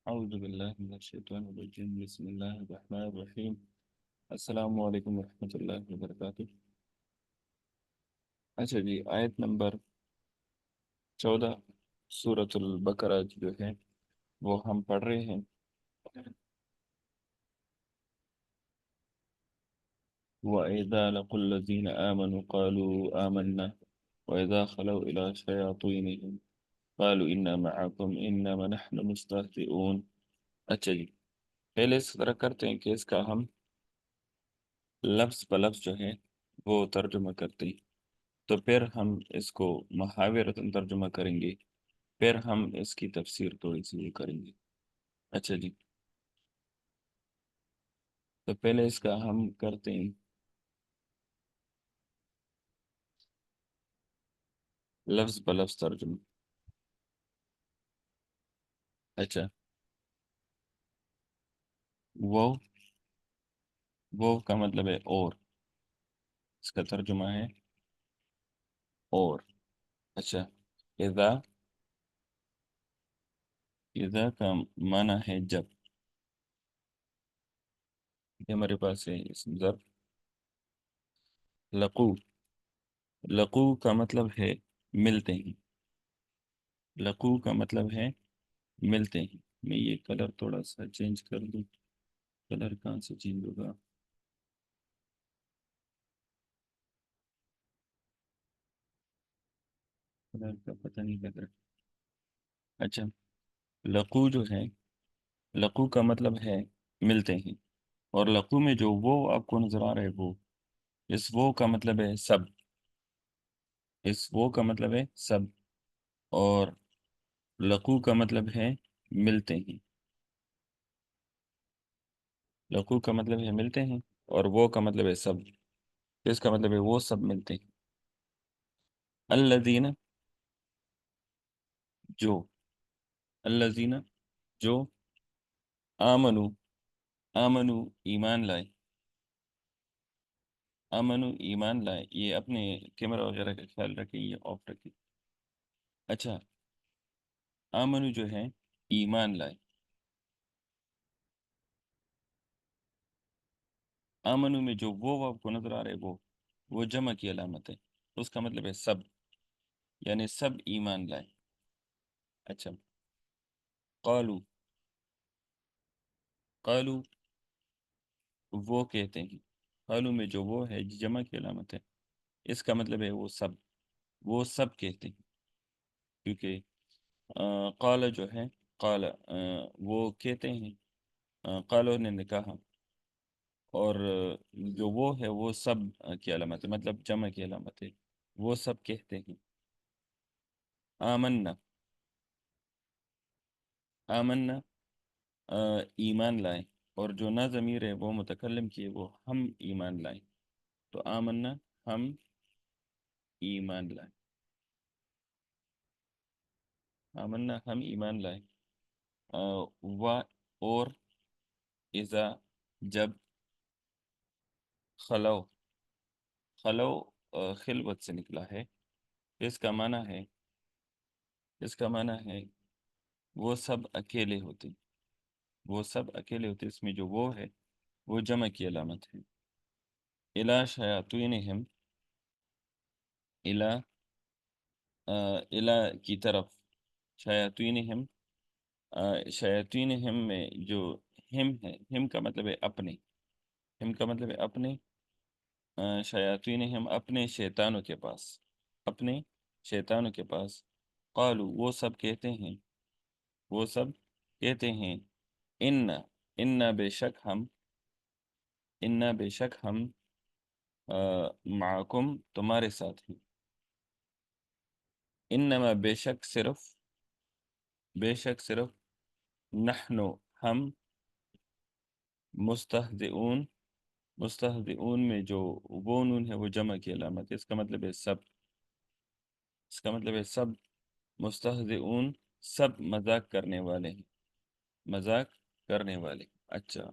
أعوذ بالله من الشيطان الرجيم بسم الله الرحمن الرحيم السلام علیکم ورحمۃ اللہ وبرکاتہ۔ اچھا جی، آیت نمبر 14 سورۃ البقرہ جو ہے وہ ہم پڑھ رہے ہیں۔ وَإِذَا لَقُوا الَّذِينَ آمَنُوا قَالُوا آمَنَّا وَإِذَا خَلَوْا إِلَى شَيَاطِينِهِمْ قَالُوا إِنَّا مَعَكُمْ إِنَّمَا نَحْنُ مُسْتَهْزِئُونَ۔ اچھا جی، پہلے اس طرح کرتے ہیں کہ اس کا ہم لفظ بلفظ جو ہے وہ ترجمہ کرتے ہیں، تو پھر ہم اس کو محاورتاً ترجمہ کریں گے، پھر ہم اس کی تفسیر تھوڑی سی وہ کریں گے۔ اچھا جی، تو پہلے اس کا ہم کرتے ہیں لفظ بلفظ ترجمہ۔ اچھا، وہ کا مطلب ہے اور، اس کا ترجمہ ہے اور۔ اچھا، اذا کا معنی ہے جب، یہ ہمارے پاس ہے اسم ظرف لقو۔ لقو کا مطلب ہے ملتے ہیں، لقو کا مطلب ہے ملتے ہیں۔ میں یہ کلر تھوڑا سا چینج کر دوں، کلر کہاں سے چینج ہوگا؟ کلر کا پتہ نہیں لگ رہا۔ اچھا، لقو جو ہے، لقو کا مطلب ہے ملتے ہیں، اور لقو میں جو وہ آپ کو نظر آ رہا ہے وہ، اس وہ کا مطلب ہے سب، اس وہ کا مطلب ہے سب، اور لقو کا مطلب ہے ملتے ہیں، لقو کا مطلب ہے ملتے ہیں اور وہ کا مطلب ہے سب، اس کا مطلب ہے وہ سب ملتے ہیں۔ الذین جو، الذین جو، آمنو، آمنو ایمان لائے، آمنو ایمان لائے، یہ اپنے کیمرہ وغیرہ کا خیال رکھیں، یہ آف رکھیں۔ اچھا، آمنو جو ہے ایمان لائے، آمنو میں جو وہ آپ کو نظر آ رہے وہ جمع کی علامت ہے، اس کا مطلب ہے سب، یعنی سب ایمان لائے۔ اچھا، قالو، قالو وہ کہتے ہیں، قالو میں جو وہ ہے جمع کی علامت ہے، اس کا مطلب ہے وہ سب کہتے ہیں، کیونکہ قال جو ہے، قال وہ کہتے ہیں، قالو نے کہا، اور جو وہ ہے وہ سب کی علامت ہے، مطلب جمع کی علامت ہے، وہ سب کہتے ہیں۔ آمنا، آمنا ایمان لائیں، اور جو نہ ضمیر ہے وہ متکلم کی ہے، وہ ہم ایمان لائیں، تو آمنا ہم ایمان لائیں، آمنا ہم ایمان لائیں۔ و اور، اذا جب، خلو، خلو خلوت سے نکلا ہے، اس کا معنی ہے، اس کا معنی ہے وہ سب اکیلے ہوتے، وہ سب اکیلے ہوتے، اس میں جو وہ ہے وہ جمع کی علامت ہے۔ الا شیاطینہم، الا الا کی طرف، شیاطینہم شیاطینہم میں جو ہم ہے، ہم کا مطلب ہے اپنے، ہم کا مطلب ہے اپنے، شیاطینہم اپنے شیطانوں کے پاس، اپنے شیطانوں کے پاس، قالو وہ سب کہتے ہیں، وہ سب کہتے ہیں، ان، ان بے شک ہم، ان بے شک ہم معکم تمہارے ساتھ ہیں، انما بے شک صرف، بے شک صرف، نحنو ہم، مستہزئون، مستہزئون میں جو وہ نون ہے وہ جمع کی علامت ہے، اس کا مطلب ہے سب، اس کا مطلب ہے سب، مستہزئون سب مذاق کرنے والے ہیں، مذاق کرنے والے۔ اچھا،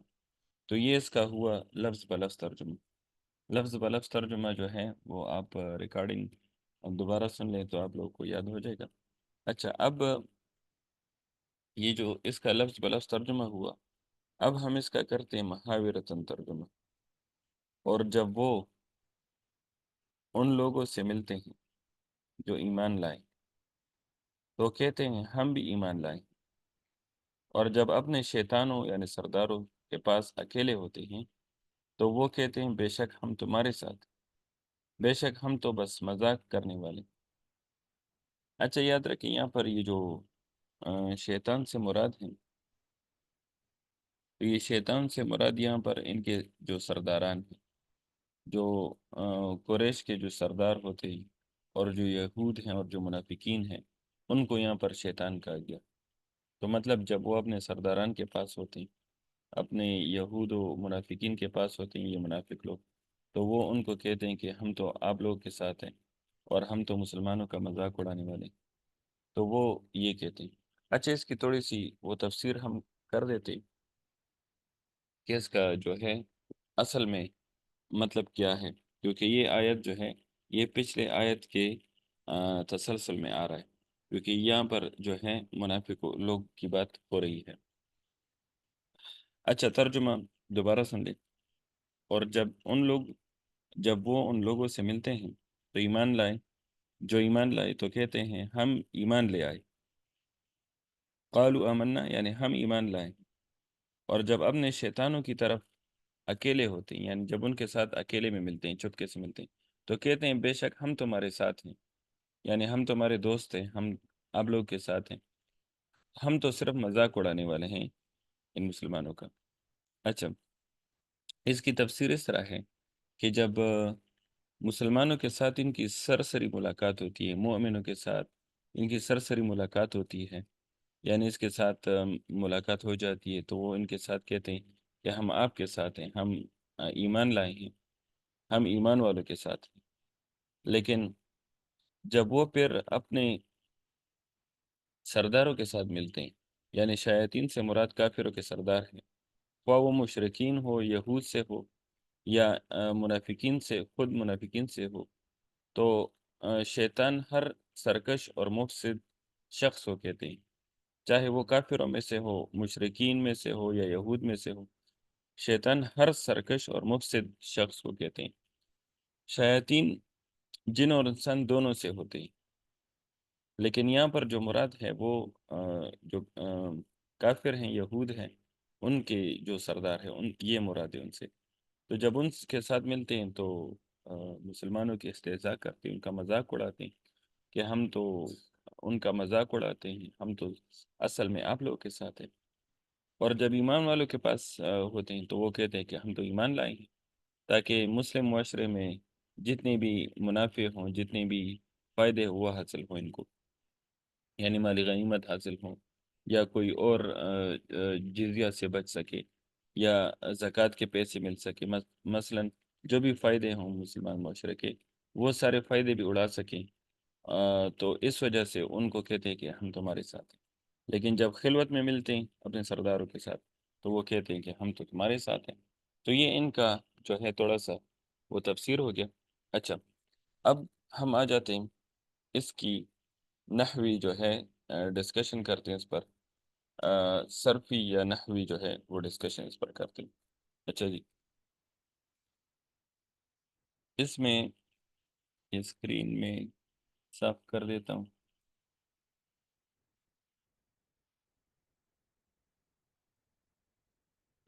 تو یہ اس کا ہوا لفظ بلفظ ترجمہ۔ لفظ بلفظ ترجمہ جو ہے وہ آپ ریکارڈنگ اب دوبارہ سن لیں تو آپ لوگوں کو یاد ہو جائے گا۔ اچھا، اب یہ جو اس کا لفظ بلفظ ترجمہ ہوا، اب ہم اس کا کرتے ہیں محاورتن ترجمہ۔ اور جب وہ ان لوگوں سے ملتے ہیں جو ایمان لائیں تو کہتے ہیں ہم بھی ایمان لائیں، اور جب اپنے شیطانوں یعنی سرداروں کے پاس اکیلے ہوتے ہیں تو وہ کہتے ہیں بے شک ہم تمہارے ساتھ، بے شک ہم تو بس مذاق کرنے والے۔ اچھا، یاد رکھیں یہاں پر یہ جو شیطان سے مراد ہیں، تو یہ شیطان سے مراد یہاں پر ان کے جو سرداران ہیں، جو قریش کے جو سردار ہوتے ہیں، اور جو یہود ہیں اور جو منافقین ہیں، ان کو یہاں پر شیطان کہا گیا۔ تو مطلب جب وہ اپنے سرداران کے پاس ہوتے ہیں، اپنے یہود و منافقین کے پاس ہوتے ہیں یہ منافق لوگ، تو وہ ان کو کہتے ہیں کہ ہم تو آپ لوگ کے ساتھ ہیں اور ہم تو مسلمانوں کا مذاق اڑانے والے ہیں۔ تو وہ یہ کہتے ہیں۔ اچھا، اس کی تھوڑی سی وہ تفسیر ہم کر دیتے ہیں کہ اس کا جو ہے اصل میں مطلب کیا ہے، کیونکہ یہ آیت جو ہے یہ پچھلے آیت کے تسلسل میں آ رہا ہے، کیونکہ یہاں پر جو ہے منافق لوگ کی بات ہو رہی ہے۔ اچھا، ترجمہ دوبارہ سن لیں۔ اور جب وہ ان لوگوں سے ملتے ہیں تو ایمان لائے، جو ایمان لائے تو کہتے ہیں ہم ایمان لے آئے، قالوا آمنا یعنی ہم ایمان لائے، اور جب اپنے شیطانوں کی طرف اکیلے ہوتے ہیں یعنی جب ان کے ساتھ اکیلے میں ملتے ہیں، چپکے سے ملتے ہیں، تو کہتے ہیں بے شک ہم تمہارے ساتھ ہیں، یعنی ہم تمہارے دوست ہیں، ہم آپ لوگ کے ساتھ ہیں، ہم تو صرف مذاق اڑانے والے ہیں ان مسلمانوں کا۔ اچھا، اس کی تفسیر اس طرح ہے کہ جب مسلمانوں کے ساتھ ان کی سرسری ملاقات ہوتی ہے، مومنوں کے ساتھ ان کی سرسری ملاقات ہوتی ہے، یعنی اس کے ساتھ ملاقات ہو جاتی ہے، تو وہ ان کے ساتھ کہتے ہیں کہ ہم آپ کے ساتھ ہیں، ہم ایمان لائے ہیں، ہم ایمان والوں کے ساتھ ہیں۔ لیکن جب وہ پھر اپنے سرداروں کے ساتھ ملتے ہیں، یعنی شیاطین سے مراد کافروں کے سردار ہیں، خواہ وہ مشرکین ہو، یہود سے ہو، یا منافقین سے، خود منافقین سے ہو، تو شیطان ہر سرکش اور مفسد شخص کو کہتے ہیں، چاہے وہ کافروں میں سے ہو، مشرکین میں سے ہو، یا یہود میں سے ہو۔ شیطان ہر سرکش اور مفسد شخص کو کہتے ہیں۔ شیاطین جن اور انسان دونوں سے ہوتے ہیں، لیکن یہاں پر جو مراد ہے وہ جو کافر ہیں، یہود ہیں، ان کے جو سردار ہیں، یہ مراد ہے ان سے۔ تو جب ان کے ساتھ ملتے ہیں تو مسلمانوں کی استہزاء کرتے ہیں، ان کا مذاق اڑاتے ہیں کہ ہم تو ان کا مذاق اڑاتے ہیں، ہم تو اصل میں آپ لوگوں کے ساتھ ہیں۔ اور جب ایمان والوں کے پاس ہوتے ہیں تو وہ کہتے ہیں کہ ہم تو ایمان لائے ہیں، تاکہ مسلم معاشرے میں جتنے بھی منافع ہوں، جتنے بھی فائدے وہ حاصل ہوں ان کو، یعنی مالی غنیمت حاصل ہوں، یا کوئی اور جزیہ سے بچ سکے، یا زکوٰۃ کے پیسے مل سکے، مثلا جو بھی فائدے ہوں مسلمان معاشرے کے، وہ سارے فائدے بھی اڑا سکیں۔ تو اس وجہ سے ان کو کہتے ہیں کہ ہم تمہارے ساتھ ہیں۔ لیکن جب خلوت میں ملتے ہیں اپنے سرداروں کے ساتھ تو وہ کہتے ہیں کہ ہم تو تمہارے ساتھ ہیں۔ تو یہ ان کا جو ہے تھوڑا سا وہ تفسیر ہو گیا۔ اچھا، اب ہم آ جاتے ہیں اس کی نحوی جو ہے ڈسکشن کرتے ہیں اس پر، صرفی یا نحوی جو ہے وہ ڈسکشن اس پر کرتے ہیں۔ اچھا جی، اس میں اسکرین میں صاف کر دیتا ہوں۔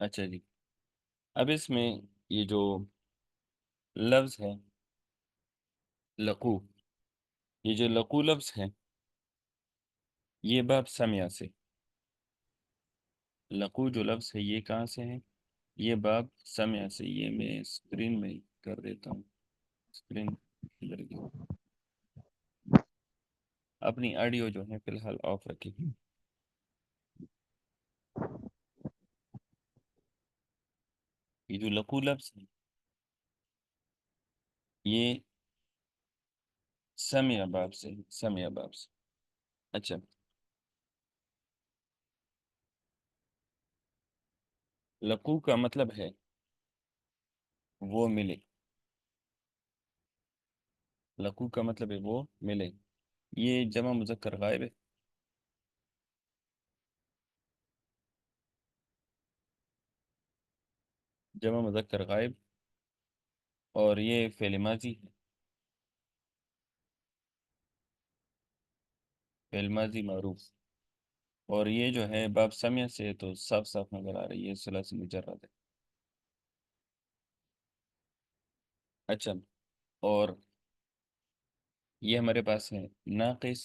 اچھا جی، اب اس میں یہ جو لفظ ہے لقو، یہ جو لقو لفظ ہے یہ باب سمیا سے، لقو جو لفظ ہے یہ کہاں سے ہے؟ یہ باب سمیا سے۔ یہ میں اسکرین میں کر دیتا ہوں، اسکرین ادھر کی، اپنی آڈیو جو ہے فی الحال آف رکھی۔ یہ جو لقو لفظ ہے یہ سمیا باب سے، سمیا باب سے۔ اچھا، لقو کا مطلب ہے وہ ملے، لقو کا مطلب ہے وہ ملے، یہ جمع مذکر غائب ہے۔ جمع مذکر غائب، اور یہ فعل ماضی ہے، فعل ماضی معروف، اور یہ جو ہے باب سمیہ سے تو صاف صاف نظر آ رہی ہے ثلاثی مجرد ہے۔ اچھا، اور یہ ہمارے پاس ہے ناقص،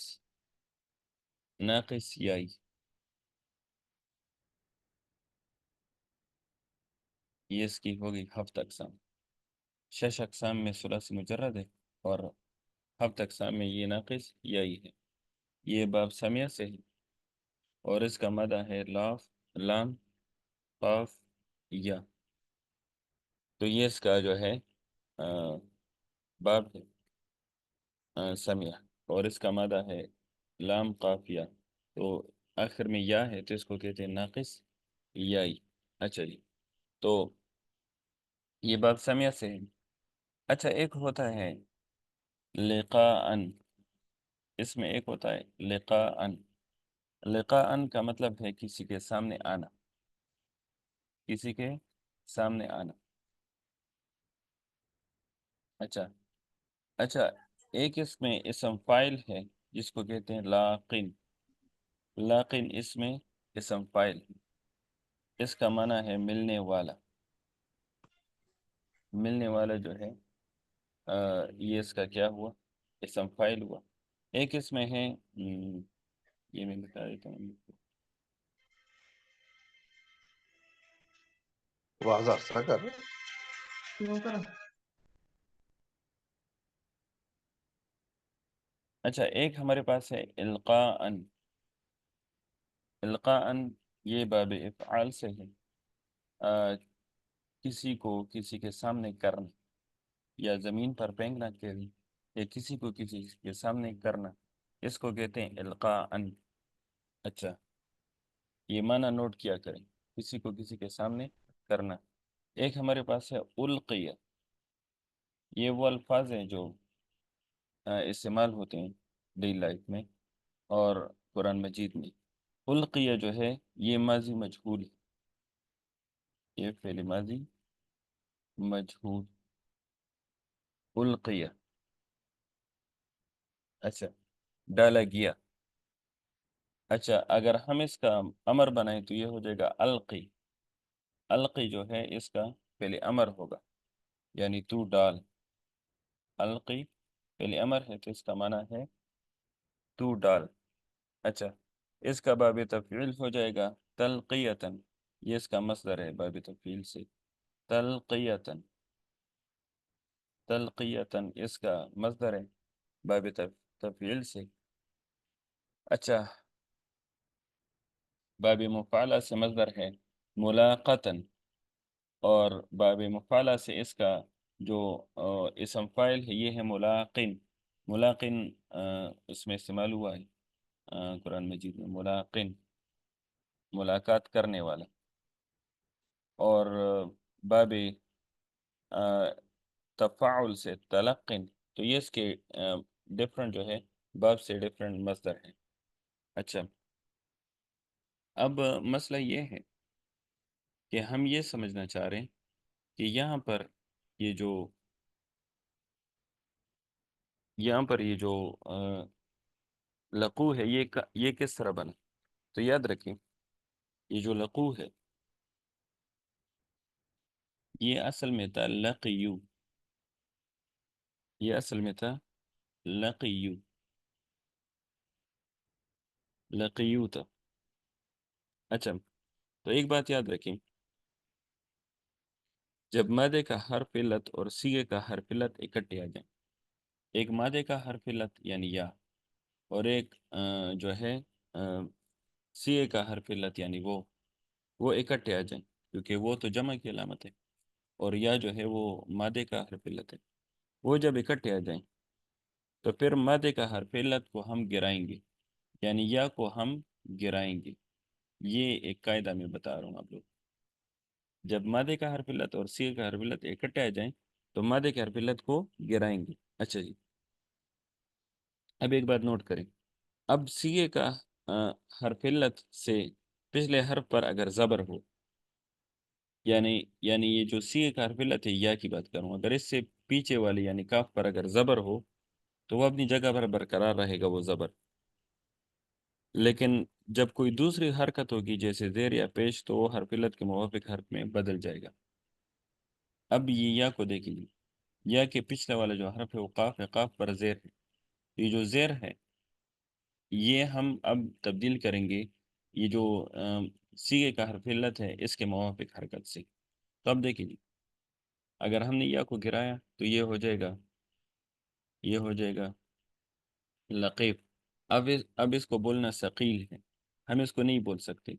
ناقص یائی، یہ اس کی ہوگی ہفت اقسام، شش اقسام میں ثلاثی مجرد ہے، اور ہفت اقسام میں یہ ناقص یائی ہے، یہ باب سمیہ سے ہے، اور اس کا مدہ ہے لاف، لام، قاف، یا، تو یہ اس کا جو ہے آ، باب ہے سمیہ، اور اس کا مادہ ہے لام، قاف، یا، تو آخر میں یا ہے تو اس کو کہتے ہیں ناقص یائی۔ اچھا جی، تو یہ باب سمیہ سے ہے۔ اچھا، ایک ہوتا ہے لقاءن، اس میں ایک ہوتا ہے لقاءن، لقاءن کا مطلب ہے کسی کے سامنے آنا، کسی کے سامنے آنا۔ اچھا، اچھا، ایک اس میں اسم فاعل ہے جس کو کہتے ہیں لاقن، لاقن اس میں اسم فاعل ہے، اس کا معنی ہے ملنے والا، ملنے والا جو ہے یہ اس کا کیا ہوا، اسم فاعل ہوا۔ ایک اس میں ہے یہ میں بتا دیتا ہوں۔ واضح سا کر اچھا، ایک ہمارے پاس ہے القاءن، القاءن یہ باب افعال سے ہے، کسی کو کسی کے سامنے کرنا، یا زمین پر پھینکنا کہہ، یا کسی کو کسی کے سامنے کرنا، اس کو کہتے ہیں القاءن۔ اچھا، یہ معنی نوٹ کیا کریں، کسی کو کسی کے سامنے کرنا۔ ایک ہمارے پاس ہے القیہ، یہ وہ الفاظ ہیں جو استعمال ہوتے ہیں ڈیلی لائف میں اور قرآن مجید میں۔ القیہ جو ہے یہ ماضی مجہول ہے، یہ فعل ماضی مجہول، القیہ۔ اچھا، ڈالا گیا۔ اچھا، اگر ہم اس کا امر بنائیں تو یہ ہو جائے گا القی، القی جو ہے اس کا فعل امر ہوگا، یعنی تو ڈال، القی فعل امر ہے تو اس کا معنی ہے تو ڈال۔ اچھا، اس کا باب تفعیل ہو جائے گا تلقیتن، یہ اس کا مصدر ہے باب تفعیل سے، تلقیتن، تلقیتن اس کا مصدر ہے باب تفعیل سے۔ اچھا، باب مفعلہ سے مصدر ہے ملاقتن، اور باب مفعلہ سے اس کا جو اسم فاعل ہے یہ ہے ملاقن، ملاقن اس میں استعمال ہوا ہے قرآن مجید میں، ملاقن ملاقات کرنے والا۔ اور باب تفاعل سے تلقن، تو یہ اس کے ڈفرنٹ جو ہے باب سے ڈفرنٹ مصدر ہے۔ اچھا، اب مسئلہ یہ ہے کہ ہم یہ سمجھنا چاہ رہے ہیں کہ یہ جو یہاں پر یہ جو لقو ہے یہ کس طرح بنا، تو یاد رکھیں یہ جو لقو ہے یہ اصل میں تھا لقیو، یہ اصل میں تھا لقیو، لقیو تھا۔ اچھا، تو ایک بات یاد رکھیں، جب مادے کا حرف علت اور سیغے کا حرف علت اکٹھے آ جائیں، ایک مادے کا حرف علت یعنی یا، اور ایک جو ہے سیغے کا حرف علت یعنی وہ اکٹھے آ جائیں، کیونکہ وہ تو جمع کی علامت ہے، اور یا جو ہے وہ مادے کا حرف علت ہے، وہ جب اکٹھے آ جائیں تو پھر مادے کا حرف علت کو ہم گرائیں گے، یعنی یا کو ہم گرائیں گے، یہ ایک قاعدہ میں بتا رہا ہوں آپ لوگ، جب مادے کا حرف علت اور سیغے کا حرف علت اکٹھے آ جائیں تو مادے کے حرف علت کو گرائیں گے۔ اچھا جی، اب ایک بات نوٹ کریں، اب سیغے کا آ، حرف علت سے پچھلے حرف پر اگر زبر ہو یعنی یہ جو سی کا حرف علت ہے یا کی بات کروں، اگر اس سے پیچھے والی یعنی کاف پر اگر زبر ہو تو وہ اپنی جگہ پر برقرار رہے گا وہ زبر، لیکن جب کوئی دوسری حرکت ہوگی جیسے زیر یا پیش تو وہ حرف علت کے موافق حرف میں بدل جائے گا۔ اب یہ یا کو دیکھیں گے، یا کے پچھلے والا جو حرف ہے وہ قاف ہے، قاف پر زیر ہے، یہ جو زیر ہے یہ ہم اب تبدیل کریں گے یہ جو سیغے کا حرف علت ہے اس کے موافق حرکت سے۔ تو اب دیکھیں جی، اگر ہم نے یا کو گرایا تو یہ ہو جائے گا، یہ ہو جائے گا لقیف۔ اب اس کو بولنا ثقیل ہے، ہم اس کو نہیں بول سکتے،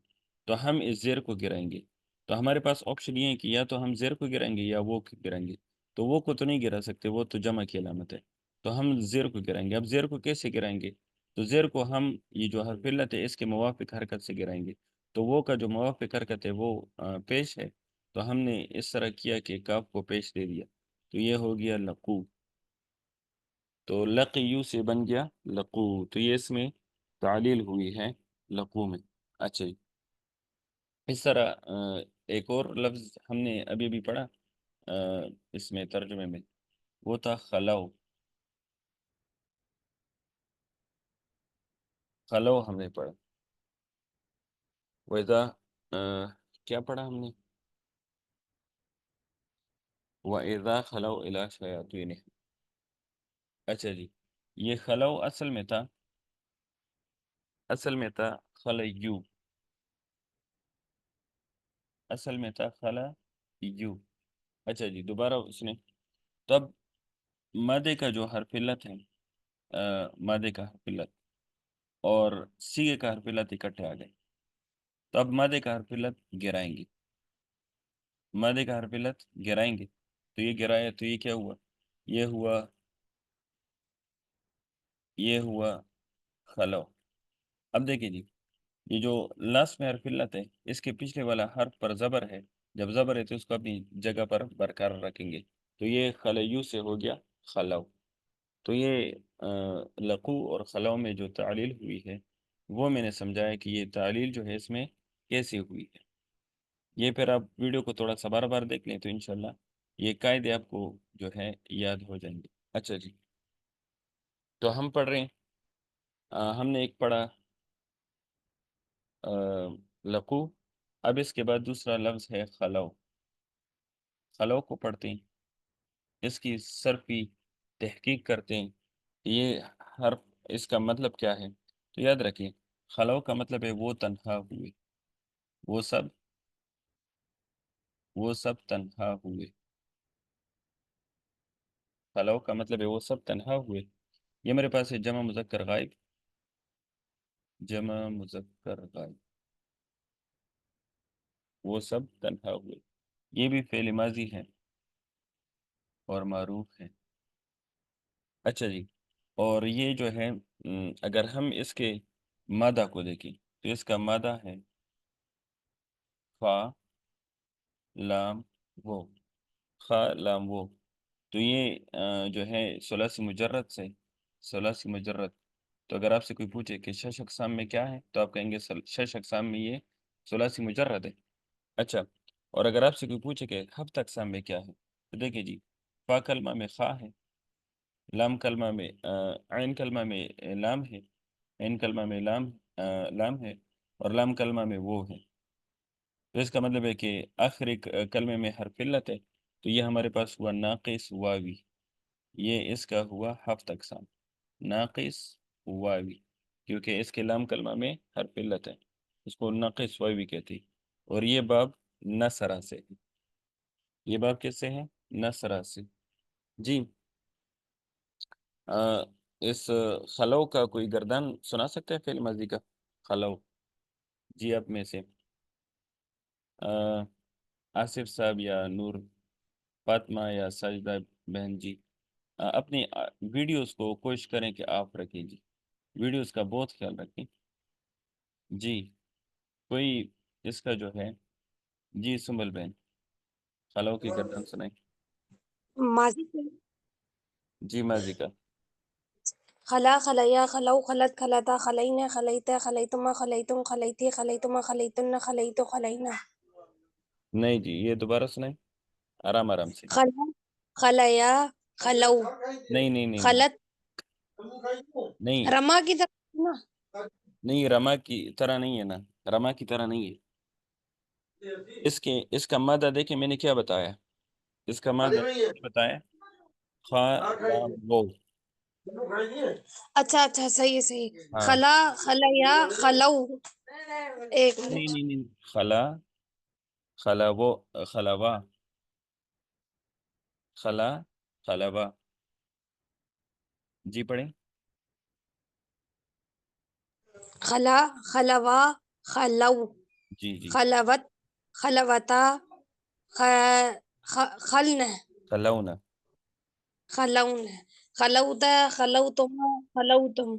تو ہم اس زیر کو گرائیں گے۔ تو ہمارے پاس آپشن یہ ہے کہ یا تو ہم زیر کو گرائیں گے یا وہ کو گرائیں گے، تو وہ کو تو نہیں گرا سکتے، وہ تو جمع کی علامت ہے، تو ہم زیر کو گرائیں گے۔ اب زیر کو کیسے گرائیں گے؟ تو زیر کو ہم یہ جو حرف علت ہے اس کے موافق حرکت سے گرائیں گے، تو وہ کا جو موافق حرکت ہے وہ پیش ہے، تو ہم نے اس طرح کیا کہ کاف کو پیش دے دیا، تو یہ ہو گیا لقو۔ تو لقیو سے بن گیا لقو، تو یہ اس میں تعلیل ہوئی ہے لقو میں۔ اچھا جی، اس طرح ایک اور لفظ ہم نے ابھی بھی پڑھا اس میں ترجمے میں، وہ تھا خلو۔ خلو ہم نے پڑھا، وَإِذَا کیا پڑھا ہم نے؟ وَإِذَا خَلَوْا إِلَىٰ شَيَاطِينِهِمْ۔ اچھا جی، یہ خلو اصل میں تھا خلیو، اصل میں تھا خلیو۔ اچھا جی، دوبارہ اس نے، تب مادے کا جو حرف علت ہے مادے کا حرف علت اور سیغے کا حرف علت اکٹھے آ گئے، تو اب مادے کا حرف علت گرائیں گے، مادے کا حرف علت گرائیں گے، تو یہ گرایا تو یہ کیا ہوا؟ یہ ہوا، یہ ہوا خلو۔ اب دیکھیں جی، یہ جو لاسٹ میں حرف علت ہے اس کے پچھلے والا حرف پر زبر ہے، جب زبر ہے تو اس کو اپنی جگہ پر برقرار رکھیں گے، تو یہ خلیو سے ہو گیا خلو۔ تو یہ لقو اور خلو میں جو تعلیل ہوئی ہے وہ میں نے سمجھایا کہ یہ تعلیل جو ہے اس میں کیسے ہوئی ہے۔ یہ پھر آپ ویڈیو کو تھوڑا سا بار بار دیکھ لیں تو انشاءاللہ یہ قاعدے آپ کو جو ہے یاد ہو جائیں گے۔ اچھا جی، تو ہم پڑھ رہے ہیں، ہم نے ایک پڑھا لقو، اب اس کے بعد دوسرا لفظ ہے خلو۔ خلو کو پڑھتے ہیں، اس کی صرفی تحقیق کرتے ہیں، یہ حرف اس کا مطلب کیا ہے؟ تو یاد رکھیں خلو کا مطلب ہے وہ تنہا ہوئے، وہ سب تنہا ہوئے۔ خلو کا مطلب ہے وہ سب تنہا ہوئے۔ یہ میرے پاس ہے جمع مذکر غائب، جمع مذکر غائب، وہ سب تنہا ہوئے، یہ بھی فعل ماضی ہے اور معروف ہے۔ اچھا جی، اور یہ جو ہے اگر ہم اس کے مادہ کو دیکھیں تو اس کا مادہ ہے فا لام وہ، خا لام وہ، تو یہ جو ہے ثلاثی مجرد سے، ثلاثی مجرد، تو اگر آپ سے کوئی پوچھے کہ شش اقسام میں کیا ہے تو آپ کہیں گے شش اقسام میں یہ ثلاثی مجرد ہے۔ اچھا، اور اگر آپ سے کوئی پوچھے کہ ہفت اقسام میں کیا ہے تو دیکھیں جی، فا کلمہ میں خا ہے، لام کلمہ میں عین کلمہ میں لام ہے، عین کلمہ میں لام ہے، اور لام کلمہ میں وہ ہے، تو اس کا مطلب ہے کہ آخر ایک کلمے میں حرف علت ہے، تو یہ ہمارے پاس ہوا ناقص واوی، یہ اس کا ہوا ہفت اقسام، ناقص واوی، کیونکہ اس کے لام کلمہ میں حرف علت ہے، اس کو ناقص واوی کہتی، اور یہ باب نصرہ سے ہے، یہ باب کس سے ہے؟ نصرہ سے۔ جی، اس خلو کا کوئی گردان سنا سکتا ہے فعل ماضی کا؟ خلو، جی آپ میں سے آصف صاحب یا نور فاطمہ یا ساجدہ بہن جی، اپنی ویڈیوز کو کوشش کریں کہ آپ رکھیں جی، ویڈیوز کا بہت خیال رکھیں جی۔ کوئی اس کا جو ہے، جی سنبل بہن خلو کی گردان سنائیں ماضی سے جی، ماضی کا۔ خلا خلیا خلو خلت خلتا خلینا خلیتا خلیتما خلیتم خلیتی خلیتما خلیتن خلیتو خلینا نہیں جی، یہ دوبارہ سنائیں آرام آرام سے. خلا خلیا خلو نہیں نہیں نہیں نہیں خلط نہیں رما کی طرح نا. نہیں، رما کی طرح نہیں ہے نا، رما کی طرح نہیں ہے. اس کا مادہ دیکھیں میں نے کیا بتایا، اس کا مادہ کیا بتایا، خا لام وہ. اچھا اچھا صحیح ہے صحیح. ہاں خلا خلیا خلو. ایک نہیں منٹ. نہیں نہیں، خلا خلا وہ خلاوا، خلا خلاوا. جی پڑھیں. خلا خلوا خلو جی جی. خلوت خلوتا خلن خلونا. خلون خلوت خلوتما خلوتم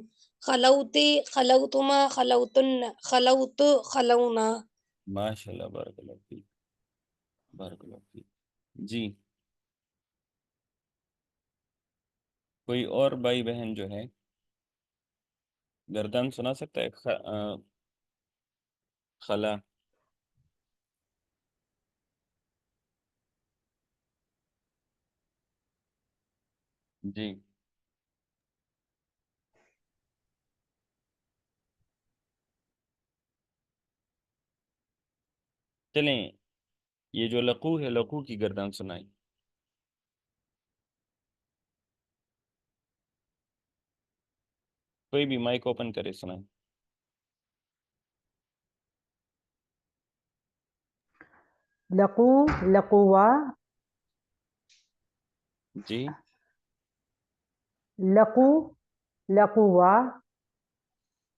خلوتی خلوتما خلوتن خلوت خلونا. ماشاء اللہ، بارک اللہ فیک، بارک اللہ فیک. جی، کوئی اور بھائی بہن جو ہے گردان سنا سکتا ہے؟ خلا. جی چلیں، یہ جو لقو ہے، لقو کی گردان سنائیں. کوئی بھی مائک اوپن کرے سنائیں. لقو لقوا جی لقو لقوا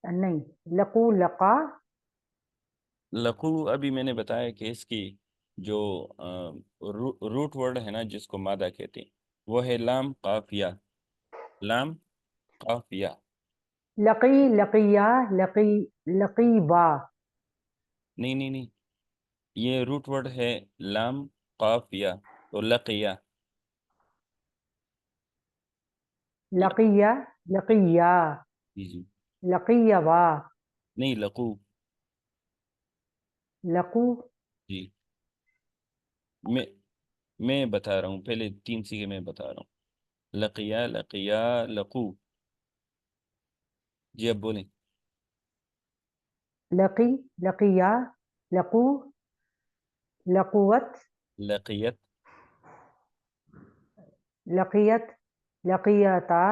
نہیں لقو لقا لقو ابھی میں نے بتایا کہ اس کی جو روٹ ورڈ ہے نا جس کو مادہ کہتے ہیں وہ ہے لام قافیہ، لام قافیہ. لقی لقیا لقی لقیبا نہیں نہیں نہیں، یہ روٹ ورڈ ہے لام قافیہ، تو لقیہ. لقیا لقیا جی جی. لقیبا نہیں، لقو. لقو جی، میں میں بتا رہا ہوں، پہلے 3 سیغے میں بتا رہا ہوں. لقیہ لقیہ لقو. جی اب بولیں. لقی لقیا لقو لقوت لقیت. لقیت لقیتا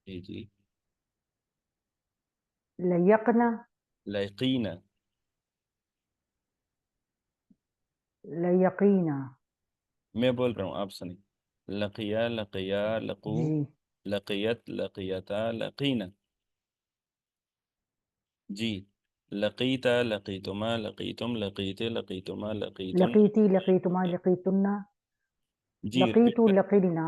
جی جی. لیقنا لقینہ. لیقینا. میں بول رہا ہوں، آپ سنیں. لقیہ لقیہ لقو جی لقیت لقیتا لقینہ. جی. لقیتا لقیتما لقیتم لقیت لقیتما لقیتن. لقیتی لقیتما لقیتنا جی لقیتو لقینا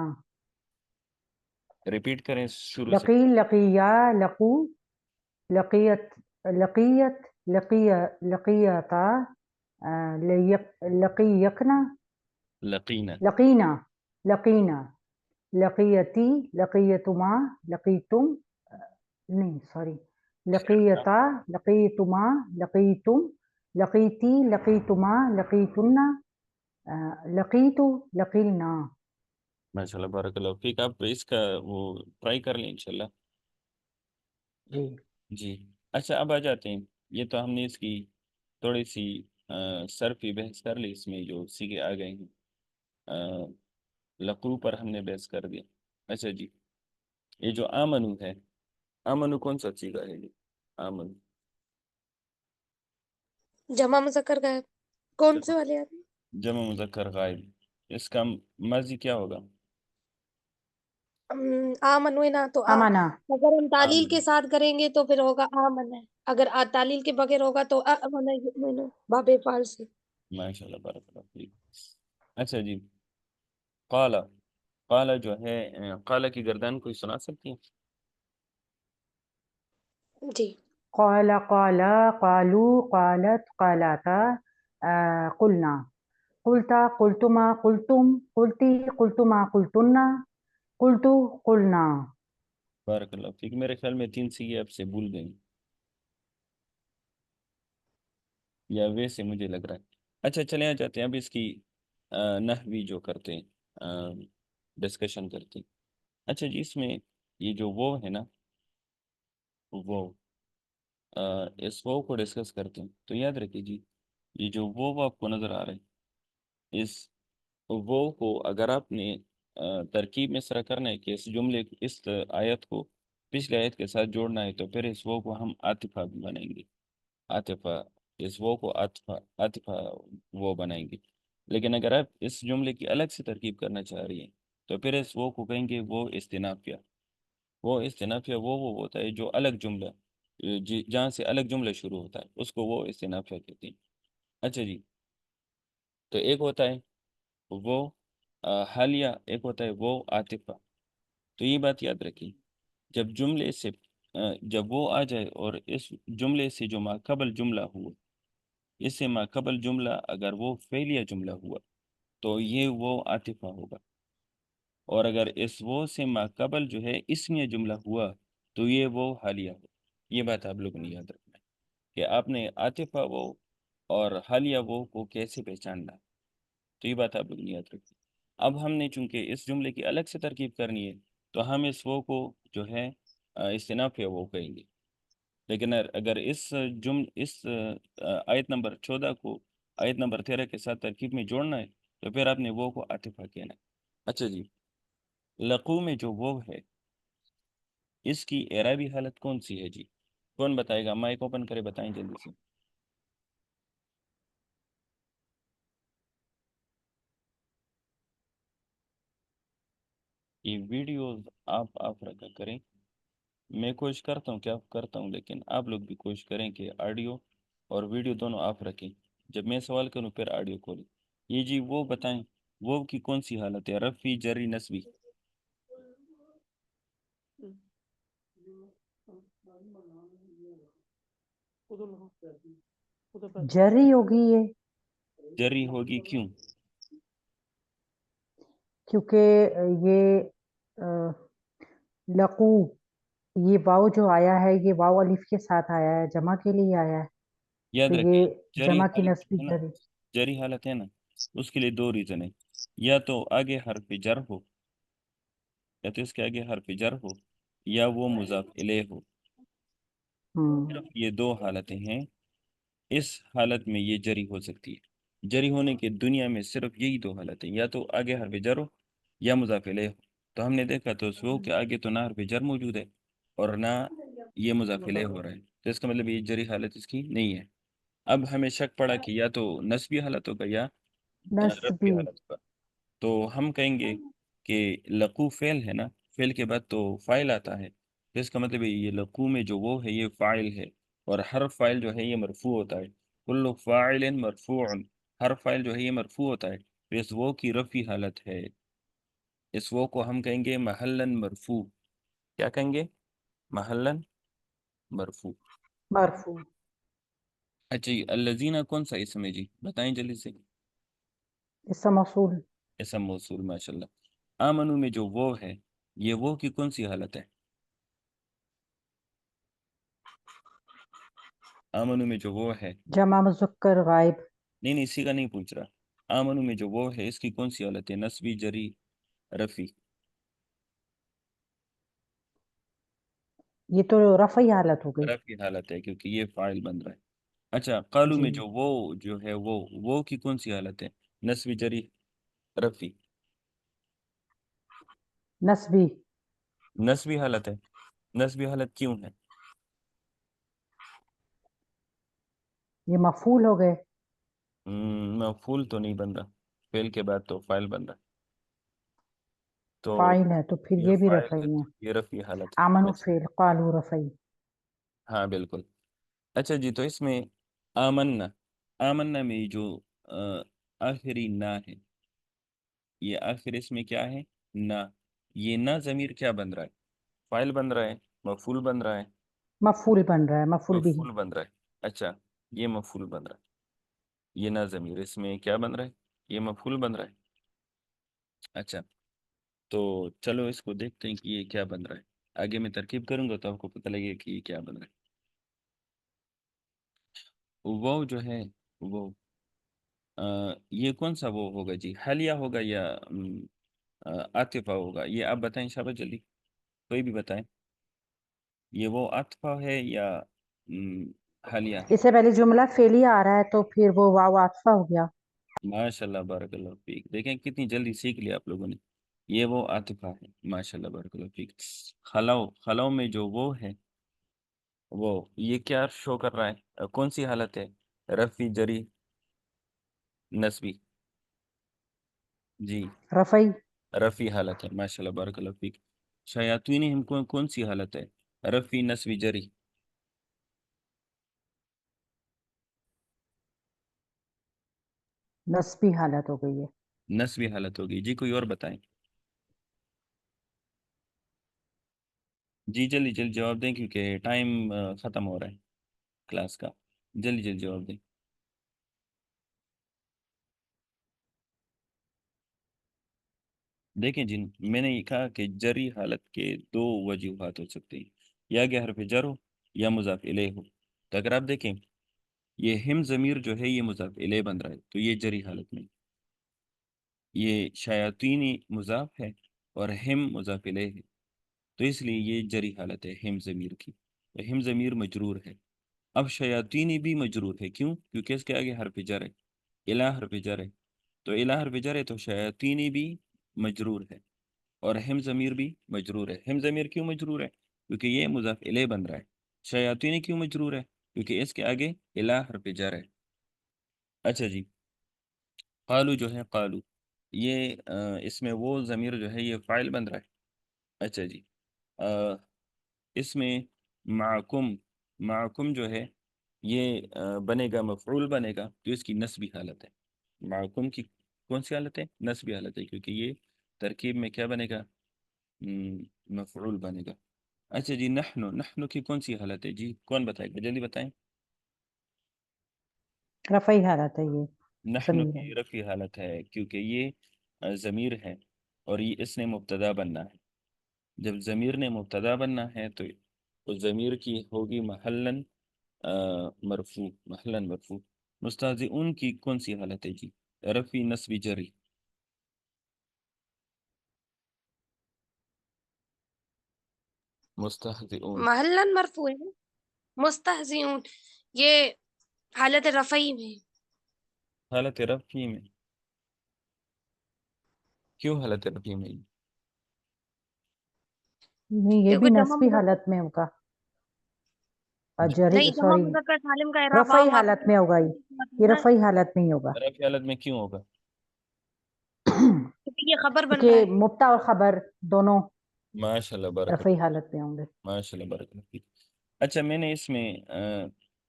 ریپیٹ کریں شروع سے. لقی لقیا لقو لقیت لقیت لقیتا لقیقنا لقینہ. لقینا لقینا لقیتی لقیتما لقیتم نہیں سوری لقیتا لقیتما لقیتم لقیتی لقیتما لقیتنا لقیتو لقینا. ماشاء اللہ، بارک اللہ فیک. آپ اس کا وہ ٹرائی کر لیں انشاءاللہ. جی جی. اچھا، اب آ جاتے ہیں. یہ تو ہم نے اس کی تھوڑی سی صرفی بحث کر لی، اس میں جو سیگے آ گئے ہیں. لقو پر ہم نے بحث کر دیا. اچھا جی، یہ جو آمنو ہے، آمنو کون سا سیگا ہے یہ آمنو؟ جمع مذکر غائب. کون سے والے آپ؟ جمع مذکر غائب. اس کا ماضی کیا ہوگا؟ آمن ہوئے نا تو امانا اگر ہم تعلیل کے آمن. ساتھ کریں گے تو پھر ہوگا آمن ہے. اگر تعلیل کے بغیر ہوگا تو امن یؤمن باب فعل سے. ماشاء اللہ، بارک اللہ فیک. اچھا جی، قالا. قالا جو ہے، قالا کی گردان کوئی سنا سکتی ہیں؟ جی. قال قال قالوا قالت قالاتا قلنا قلتا قلتما قلتم قلتی قلتما قلتنا قلتو قلنا. بارک اللہ فیک. میرے خیال میں 3 سیگے اب سے بھول گئی، یا ویسے مجھے لگ رہا ہے. اچھا چلے آ جاتے ہیں اب اس کی نحوی جو کرتے ہیں، ڈسکشن کرتے ہیں۔ اچھا جی، اس میں یہ جو وہ ہے نا، وہ اس وہ کو ڈسکس کرتے ہیں تو یاد رکھیے جی، یہ جو وہ آپ کو نظر آ رہا ہے، اس وہ کو اگر آپ نے ترکیب میں اس طرح کرنا ہے کہ اس جملے اس آیت کو پچھلے آیت کے ساتھ جوڑنا ہے، تو پھر اس وہ کو ہم عاطفہ بنائیں گے، عاطفہ، اس وہ کو عاطفہ وہ بنائیں گے۔ لیکن اگر آپ اس جملے کی الگ سے ترکیب کرنا چاہ رہی ہیں تو پھر اس وہ کو کہیں گے وہ استنافیہ۔ وہ استنافیہ وہ ہوتا ہے جو الگ جملہ، جہاں سے الگ جملہ شروع ہوتا ہے اس کو وہ استنافیہ کہتے ہیں۔ اچھا جی، تو ایک ہوتا ہے وہ حالیہ، ایک ہوتا ہے وہ عاطفہ۔ تو یہ بات یاد رکھیں، جب جملے سے جب وہ آ جائے اور اس جملے سے جو ماقبل جملہ ہوا، اس سے ماقبل جملہ اگر وہ فعلیہ جملہ ہوا تو یہ وہ عاطفہ ہوگا، اور اگر اس وہ سے ماقبل جو ہے اسمیہ جملہ ہوا تو یہ وہ حالیہ ہو۔ یہ بات آپ لوگوں نے یاد رکھنا ہے کہ آپ نے عاطفہ وہ اور حالیہ وہ کو کیسے پہچاننا ہے، تو یہ بات آپ لوگ نے یاد رکھیں۔ اب ہم نے چونکہ اس جملے کی الگ سے ترکیب کرنی ہے تو ہم اس وہ کو جو ہے استنافیہ وہ کہیں گے، لیکن اگر اس آیت نمبر 14 کو آیت نمبر 13 کے ساتھ ترکیب میں جوڑنا ہے تو پھر آپ نے وہ کو عاطفہ کہنا ہے۔ اچھا جی، لقو میں جو وہ ہے اس کی اعرابی حالت کون سی ہے جی؟ کون بتائے گا؟ مائک اوپن کرے بتائیں جلدی سے۔ یہ ویڈیوز آپ رکھا کریں، میں کوشش کرتا ہوں کیا کرتا ہوں، لیکن آپ لوگ بھی کوشش کریں کہ آڈیو اور ویڈیو دونوں آپ رکھیں، جب میں سوال کروں پھر آڈیو کھولیں۔ یہ جی وہ بتائیں، وہ کی کون سی حالت ہے؟ رفعی، جری، نسبی؟ جری ہوگی یہ، جری ہوگی، کیوں؟ کیونکہ یہ لقو، یہ واو جو آیا ہے یہ واو الف کے ساتھ آیا ہے، جمع کے لیے آیا ہے، یاد تو رکھیں، یہ جری جمع کی حالت نسبی ہے نا، جری۔ جری حالت ہے نا، اس کے لیے دو ریزن ہے، یا تو آگے حرف جر ہو، یا تو اس کے آگے حرف جر ہو، یا وہ مضاف الیہ ہو۔ صرف یہ دو حالتیں ہیں، اس حالت میں یہ جری ہو سکتی ہے۔ جری ہونے کی دنیا میں صرف یہی دو حالتیں، یا تو آگے حرف جر ہو یا مضاف الیہ ہو۔ تو ہم نے دیکھا تو اس وہ کے آگے تو نہ حرف جر موجود ہے اور نہ یہ مضاف الیہ ہو رہا ہے، تو اس کا مطلب یہ جری حالت اس کی نہیں ہے۔ اب ہمیں شک پڑا کہ یا تو نسبی حالت ہوگا یا رفعی نسبی، حالت ہوگا، تو ہم کہیں گے کہ لقو فعل ہے نا، فعل کے بعد تو فاعل آتا ہے، تو اس کا مطلب ہے یہ لقو میں جو وہ ہے یہ فاعل ہے، اور ہر فاعل جو ہے یہ مرفوع ہوتا ہے، کل فاعل مرفوع، ہر فاعل جو ہے یہ مرفوع ہوتا ہے، تو اس وہ کی رفعی حالت ہے، اس وہ کو ہم کہیں گے محلن مرفوع۔ کیا کہیں گے؟ محلن مرفوع۔ مرفوع، اچھا یہ الذین کون سا اسم ہے جی؟ بتائیں جلدی سے۔ اسم موصول، اسم موصول، ماشاء اللہ۔ آمنو میں جو وہ ہے یہ وہ کی کون سی حالت ہے؟ آمنو میں جو وہ ہے، جمع مذکر غائب، نہیں اسی کا نہیں پوچھ رہا، آمنو میں جو وہ ہے اس کی کون سی حالت ہے؟ نسبی، جری، رفی؟ یہ تو رفعی حالت ہو گئی۔ رفی حالت ہے کیونکہ یہ فاعل بن رہا ہے۔ اچھا قالو جی، میں جو وہ جو ہے وہ کی کون سی حالت ہے؟ نسبی، جری، رفی؟ نسبی، نسبی حالت ہے۔ نسبی حالت کیوں ہے؟ یہ مفعول ہو گئے، مفعول تو نہیں بن رہا، فعل کے بعد تو فاعل بن رہا، تو فاعل ہے تو پھر یہ یہ بھی فاعل ہے رفعی ہے۔ تو یہ رفی حالت ہے۔ آمن اچھا، فعل، قالو رفعی۔ ہاں بالکل۔ اچھا جی، تو اس میں آمنا، آمنا میں جو آخری نا ہے، یہ آخر اس میں کیا ہے؟ نا۔ یہ نا ضمیر کیا بن رہا ہے؟ فاعل بن رہا ہے، مفعول بن رہا ہے؟ مفعول بن رہا ہے، مفعول بھی۔ مفعول بن رہا ہے۔ اچھا، یہ مفعول بن رہا ہے، یہ نا ضمیر اس میں کیا بن رہا ہے؟ یہ مفعول بن رہا ہے۔ اچھا، تو چلو اس کو دیکھتے ہیں کہ یہ کیا بن رہا ہے، آگے میں ترکیب کروں گا تو آپ کو پتہ لگے گا کہ یہ کیا بن رہا ہے۔ وہ جو ہے وہ یہ کون سا وہ ہوگا جی، حلیہ ہوگا یا عاطفہ ہوگا؟ یہ آپ بتائیں شاباش جلدی، کوئی بھی بتائیں، یہ وہ عاطفہ ہے یا حلیہ ہے؟ اس سے پہلے جملہ فعلی آ رہا ہے تو پھر وہ واو عاطفہ ہو گیا. ماشاء اللہ بارک اللہ فیک، دیکھیں کتنی جلدی سیکھ لیا آپ لوگوں نے، یہ وہ عاطفہ ہے، ماشاء اللہ بارک اللہ فیک. خلو میں جو وہ ہے، وہ یہ کیا شو کر رہا ہے، کون سی حالت ہے؟ رفی جری نسبی؟ جی رفعی. رفی حالت ہے، ماشاء اللہ بارک اللہ فیک. شیاطین ہم کون سی حالت ہے؟ رفی نسبی جری؟ نسبی حالت ہو گئی ہے. نسبی حالت ہوگی. جی کوئی اور بتائیں، جی جلدی جلدی جواب دیں کیونکہ ٹائم ختم ہو رہا ہے کلاس کا، جلدی جلدی جواب دیں. دیکھیں جن میں نے یہ کہا کہ جری حالت کے دو وجوہات ہو سکتے ہیں، یا کہ حرف جر ہو یا مضاف الیہ ہو. تو اگر آپ دیکھیں یہ ہم ضمیر جو ہے یہ مضاف الیہ بن رہا ہے تو یہ جری حالت میں، یہ شیاطینی مضاف ہے اور ہم مضاف الیہ ہے، تو اس لیے یہ جری حالت ہے ہم ضمیر کی، تو ہم ضمیر مجرور ہے. اب شیاطینی بھی مجرور ہے، کیوں؟ کیونکہ اس کے آگے حرف جر ہے، الہ حرف جر ہے، تو الہ حرف جر ہے تو شیاطینی بھی مجرور ہے اور ہم ضمیر بھی مجرور ہے. ہم ضمیر کیوں مجرور ہے؟ کیونکہ یہ مضاف الیہ بن رہا ہے. شیاطینی کیوں مجرور ہے؟ کیونکہ اس کے آگے الہ حرف جر ہے. اچھا جی، قالو جو ہے، قالو یہ اس میں وہ ضمیر جو ہے یہ فاعل بن رہا ہے. اچھا جی، اس میں معکم، معکم جو ہے یہ بنے گا مفعول بنے گا، تو اس کی نسبی حالت ہے. معکم کی کون سی حالت ہے؟ نسبی حالت ہے، کیونکہ یہ ترکیب میں کیا بنے گا؟ مفعول بنے گا. اچھا جی، نحنو، نحنو کی کون سی حالت ہے جی؟ کون بتائے گا؟ جلدی بتائیں. رفعی حالت ہے یہ. نحنو ضمیر ہے. کی رفعی حالت ہے کیونکہ یہ ضمیر ہے اور یہ اس نے مبتدا بننا ہے. جب ضمیر نے مبتدا بننا ہے تو اس ضمیر کی ہوگی محلن مرفوع، محلن مرفوع. مستہزئون کی کون سی حالت ہے جی؟ رفعی نصبی جری؟ مستہزئون محلن مرفوع ہے. مستہزئون یہ حالت رفعی میں. حالت رفعی میں؟ کیوں حالت رفعی میں؟ نہیں، یہ بھی کیونکہ جمع نسبی مذکر، حالت میں ہوگا. جری، نہیں جمع سوری، مذکر سالم کا اعراب واو رفعی ماضی حالت میں ہوگا. یہ ہے رفعی حالت میں ہی ہوگا. رفعی حالت میں کیوں ہوگا؟ کیونکہ یہ خبر بن رہا کیونکہ ہے. مبتا اور خبر دونوں ماشاء اللہ بارک رفعی اللہ، حالت میں ہوں گے. ماشاء اللہ بارک اللہ فیک. اچھا میں نے اس میں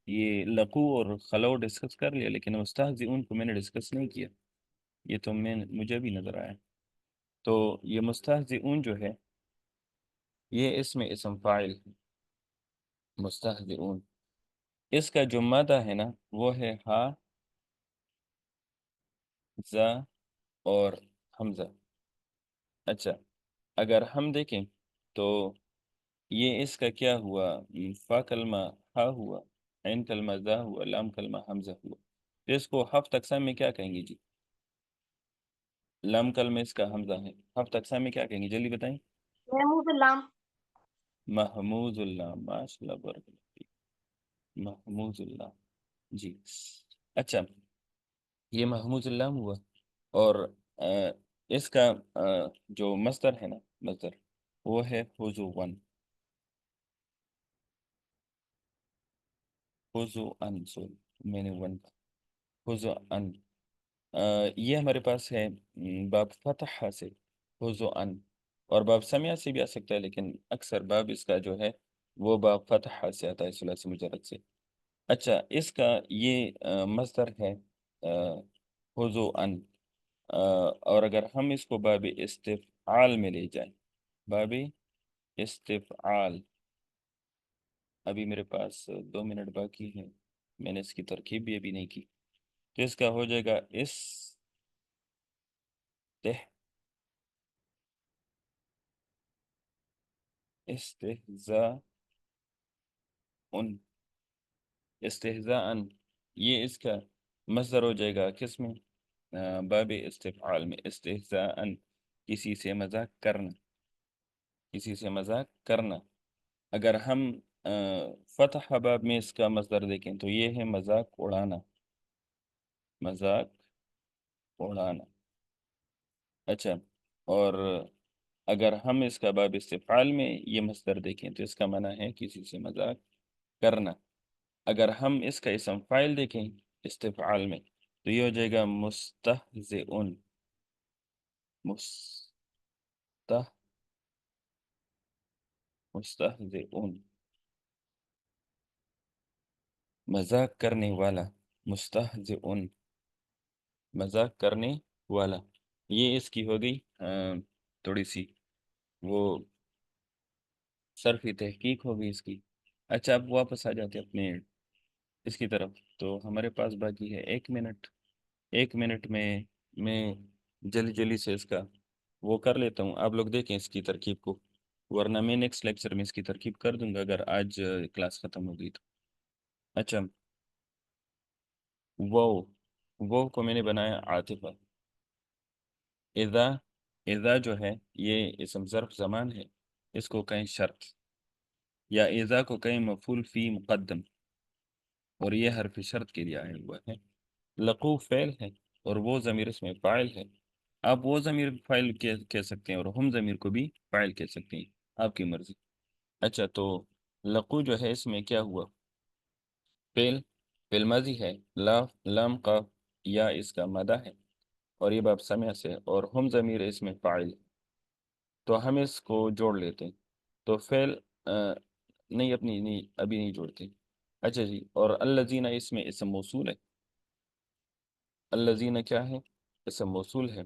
یہ لقو اور خلو ڈسکس کر لیا، لیکن مستہزئون کو میں نے ڈسکس نہیں کیا، یہ تو مجھے بھی نظر آیا. تو یہ مستہزئون جو ہے یہ اس میں اسم فاعل ہے، مستہزئون. اس کا جو مادہ ہے نا وہ ہے ہا، زا اور حمزہ. اچھا اگر ہم دیکھیں تو یہ اس کا کیا ہوا؟ فا کلمہ ہا ہوا، عین کلمہ زا ہوا، لام کلمہ حمزہ ہوا. تو اس کو ہفت اقسام میں کیا کہیں گے جی؟ لام کلمہ اس کا حمزہ ہے، ہفت اقسام میں کیا کہیں گے؟ جلدی بتائیں. محمود اللام. محمود اللہ، ماشاء اللہ بارک اللہ فیک. محمود اللہ، جی. اچھا یہ محمود اللہ ہوا، اور اس کا جو مصدر ہے نا، مصدر وہ ہے خذو ون، خذو ان، سوری میں نے ون، خذو ان. یہ ہمارے پاس ہے باب فتح سے خذو ان، اور باب سمیع سے بھی آ سکتا ہے، لیکن اکثر باب اس کا جو ہے وہ باب فتح سے آتا ہے، ثلاثی مجرد سے. اچھا اس کا یہ مصدر ہے خذو ان، اور اگر ہم اس کو باب استفعال میں لے جائیں، باب استفعال، ابھی میرے پاس 2 منٹ باقی ہیں، میں نے اس کی ترکیب بھی ابھی نہیں کی، تو اس کا ہو جائے گا استہزاء، استہزاء، یہ اس کا مصدر ہو جائے گا کس میں؟ باب استفعال میں، استہزاءً، کسی سے مذاق کرنا، کسی سے مذاق کرنا۔ اگر ہم فتح باب میں اس کا مصدر دیکھیں تو یہ ہے مذاق اڑانا، مذاق اڑانا۔ اچھا، اور اگر ہم اس کا باب استفعال میں یہ مصدر دیکھیں تو اس کا معنی ہے کسی سے مذاق کرنا۔ اگر ہم اس کا اسم فاعل دیکھیں استفعال میں تو یہ ہو جائے گا مستہزئن، مستہزئن، مذاق کرنے والا، مستہزئن، مذاق کرنے والا۔ یہ اس کی ہو گئی تھوڑی سی وہ صرفی تحقیق ہوگی اس کی۔ اچھا، اب واپس آ جاتے اپنے اس کی طرف، تو ہمارے پاس باقی ہے 1 منٹ۔ 1 منٹ میں جلدی جلدی سے اس کا وہ کر لیتا ہوں، آپ لوگ دیکھیں اس کی ترکیب کو، ورنہ میں نیکسٹ لیکچر میں اس کی ترکیب کر دوں گا اگر آج کلاس ختم ہو گئی تو۔ اچھا، وہ کو میں نے بنایا عاطفہ۔ اذا، اذا جو ہے یہ اسم ظرف زمان ہے، اس کو کہیں شرط، یا اذا کو کہیں مفعول فی مقدم، اور یہ حرف شرط کے لیے آیا ہوا ہے۔ لقو فعل ہے اور وہ ضمیر اس میں فاعل ہے۔ آپ وہ ضمیر فاعل کہہ سکتے ہیں اور ہم ضمیر کو بھی فاعل کہہ سکتے ہیں، آپ کی مرضی۔ اچھا، تو لقو جو ہے اس میں کیا ہوا؟ فعل ماضی ہے، لام قاف یا اس کا مدہ ہے، اور یہ باب سمع سے، اور ہم ضمیر اس میں فاعل، تو ہم اس کو جوڑ لیتے ہیں۔ تو فعل نہیں، اپنی نہیں، ابھی نہیں جوڑتے۔ اچھا جی، اور الذین اس میں اسم موصول ہے، الذین کیا ہے؟ اسم موصول ہے،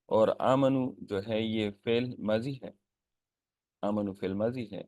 اور آمنو جو ہے یہ فعل ماضی ہے، آمنو فعل ماضی ہے،